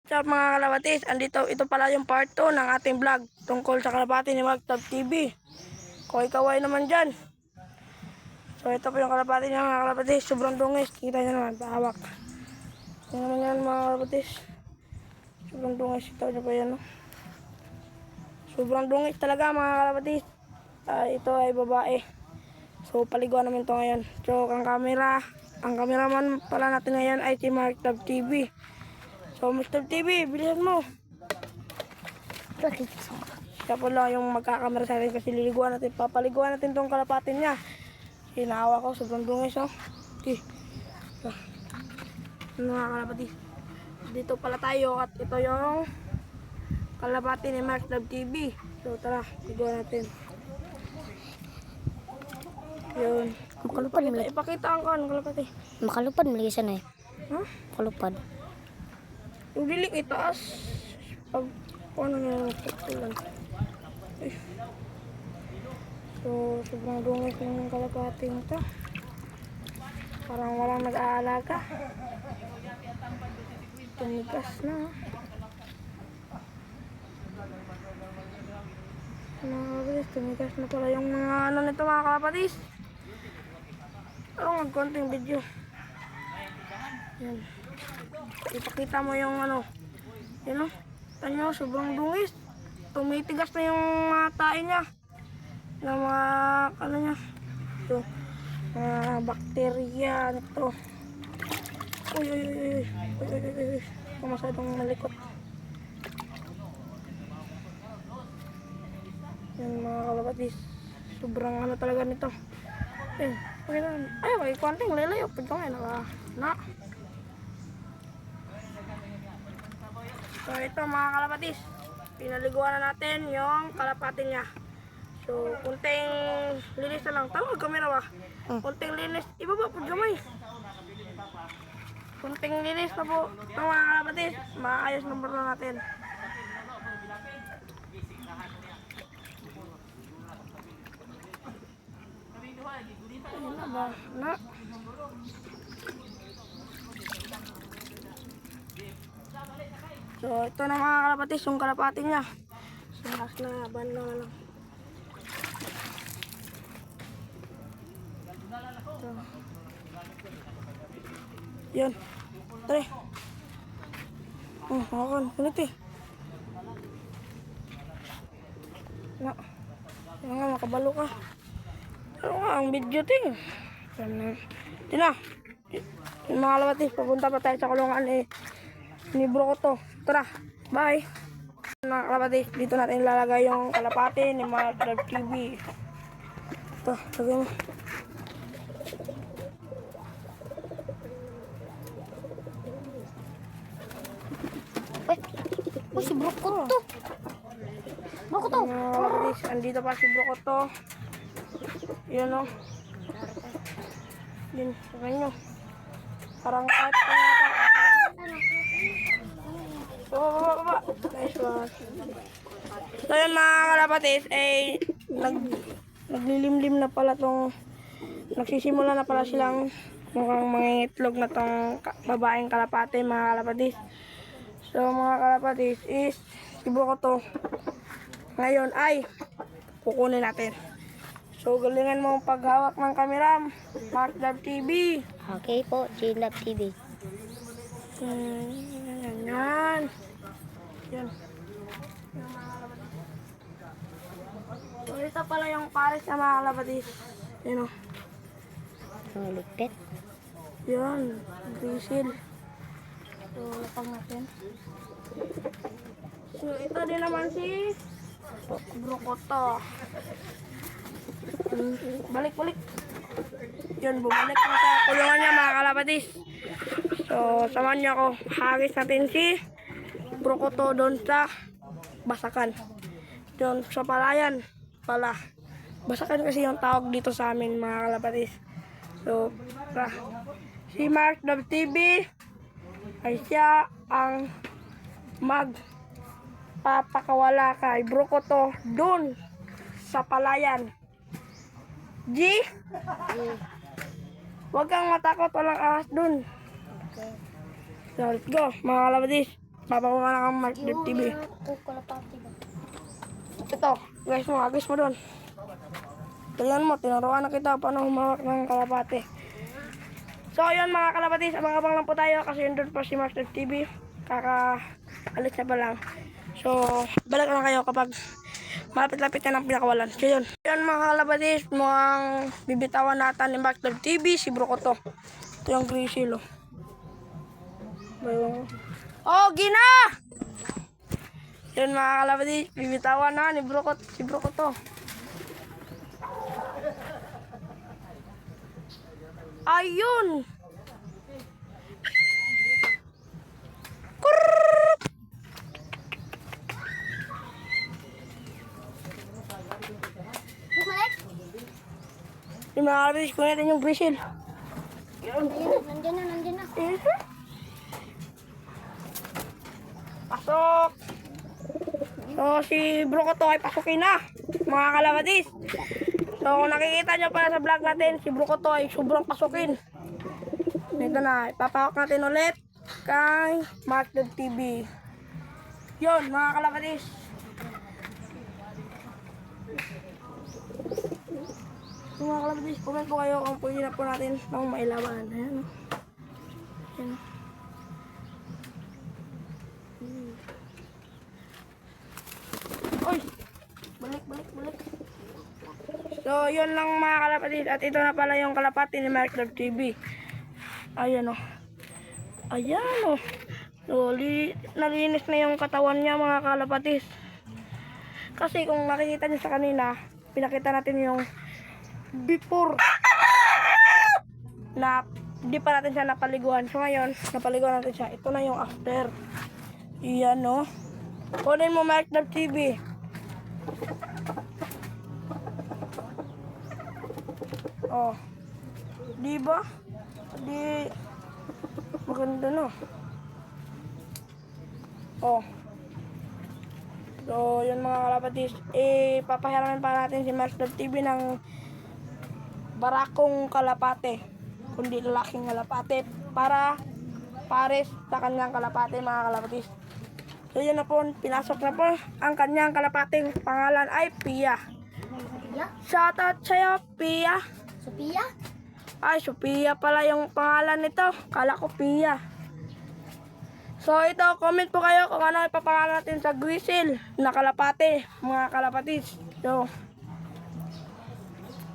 What's up mga kalabatis? Andito, ito pala yung part 2 ng ating vlog tungkol sa kalapati ni Magtab TV. Kaway-kaway naman dyan. So ito po yung kalapati niya mga kalabatis. Sobrang dungis. Kita nyo naman, pahawak. Ito naman yan mga kalabatis. Sobrang dungis. Ito nyo po yan. No? Sobrang dungis talaga mga kalabatis. Ito ay babae. So paliguan namin ito ngayon. So ang cameraman pala natin ngayon ay si Magtab TV. So, Mr. TV, bilisan mo. Siya po lang yung magkakamera sa atin kasi liliguan natin. Papaliguan natin tong kalapatin niya. Hinawa ko, sobrang dungis, oh. Okay. So, mga kalapati. Dito pala tayo at ito yung kalapati ni Max Love TV. So, tara, liguan natin. Yun. Makalupad mo. Ipakita ang kalapati. Makalupad mo lagi sana eh. Huh? Makalupad. Yung dilik itaas. Pag ano nga lang. So, sobrang dungis yung kalapating ito. Parang walang nag-aalaga. Tumigas na. Tumigas na pala yung mga ano nito mga kalapatis. Pero magkonting video. Yan. Ipakita mo yung ano. Yan o. Tanyo, sobrang dungis. Tumitigas na yung mga tae niya. Yung mga ano niya. Ito. Mga bakterya. Ito. Uy. Ito masyadong malikot. Yan mga kalabatis. Sobrang ano talaga nito. Yan. Ay, may konting lalayo. Pagka ngayon. Na. So ito mga kalapatis, pinaliguan na natin yung kalapati niya. So kunting linis na lang. Tawag kamera ba? Kunting linis. Ibaba po gamay. Kunting linis na po. Ito mga kalapatis, maayos na bro natin. Ayun na ba? Na. So, ito na mga kalapatis, yung kalapati niya. So, last na, banda na lang. Ito. Yan. Tara. Hakan. Kunit eh. Na. Yan nga, makabalo ka. Pero nga, ang video ting. Yan na. Yung mga kalapatis, papunta pa tayo sa kulungan eh. Nibro ko to. Tara, bye. Mga kalapati, dito natin ilalagay yung kalapati ni Magtab TV. Ito, lagay mo. Uy, si Brokoto. Brokoto. Mga kalapati, andito pa si Brokoto. Yun o. Yun, lagay nyo. Parang kahit pa yata. Baba. Nice one. So yun mga kalapatis, naglilimlim na pala tong, nagsisimula na pala silang mukhang mangingitlog na tong babaeng kalapati mga kalapatis. So mga kalapatis is, sibo ko to. Ngayon ay, kukunin natin. So galingan mo ang paghawak ng kamera, Magtab TV. Okay po, J-Love TV. Yan. So, ito pala yung pares na mga kalapatis. Yan o. Ang lupit. Yan. Drizzle. So, lapang natin. So, ito din naman si Brokoto. Balik. Yun, bumalik na sa kulungan niya mga kalapatis. So, samahan niyo ako. Hagis natin si Brokoto doon sa Basakan. Doon sa Palayan pala. Basakan kasi yung tawag dito sa amin mga kalapatis. So, si Magtab TV ay siya ang magpapakawala kay Brokoto doon sa Palayan. G? Huwag kang matakot, walang ahas doon. So, let's go mga kalabatis. Papakuha na kang Mark Love TV. Kalapati ba? Ito, agis mo doon. Tingnan mo, tinuruan na kita paano humawak ng kalapate. So, yun mga kalapatis, abang-abang lang po tayo kasi yun doon po si Master TV. Kaka-alis na pa lang. So, balik lang kayo kapag malapit-lapit na ng pinakawalan. So, yun. Yun mga kalapatis, mukhang bibitawan natin ni Master TV, si Brokoto. Ito yung grizzly, oh. Oh, gina! Yun mga kalapatis, bibitawan na ni si Brokoto. Ayun! Kurrrr! Bumalik? Yung mga kalapatis, kunin natin yung grizzly. Nandiyan na. Pasok! So, si Brokoto ay pasukin na, mga kalapatis. So, kung nakikita nyo pala sa vlog natin, si Brokoto ay sobrang pasukin. Ito na, ipapahawak natin ulit kay Master TV. Yun, mga kalapatis. So, mga kalapatis, comment po kayo kung pwede na po natin ng mailawan. Ayan. Ayan. Oy! Balik. So, yun lang mga kalapatid. At ito na pala yung kalapati ni Mark Love TV. Ayan o. Ayan o. So, nalinis na yung katawan niya mga kalapatid. Kasi kung nakikita niyo sa kanina, pinakita natin yung before na di pa natin siya napaliguan. So, ngayon, napaliguan natin siya. Ito na yung after. Ayan o. Kunin mo Mark Love TV. Oh. Di ba? Di maganda no. Oh. So, yun mga kalapatis, papahiramin pa natin si Master TV ng barakong kalapate, kundi lalaking kalapate para pares sa kanyang kalapate mga kalapatis. So, yun na po, pinasok na po ang kanyang kalapating pangalan ay Pia. Shoutout sa'yo, Pia. Sophia? Ay, Sophia pala yung pangalan nito. Kala ko Pia. So, ito, comment po kayo kung ano ipapangalan natin sa grizzly na kalapate, mga kalapatis. So,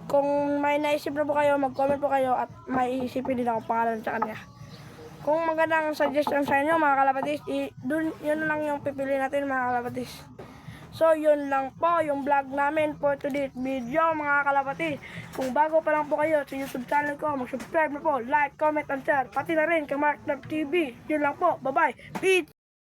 kung may naisip na po kayo, mag-comment po kayo at may isipin din ako pangalan sa kanya. Kung magandang suggestion sa inyo, mga kalapatis, yun lang yung pipili natin, mga kalapatis. So, yun lang po yung vlog namin for today's video, mga kalapatis. Kung bago pa lang po kayo sa YouTube channel ko, mag-subscribe na po, like, comment, and share. Pati na rin kay Mark Love TV. Yun lang po. Bye-bye. Peace!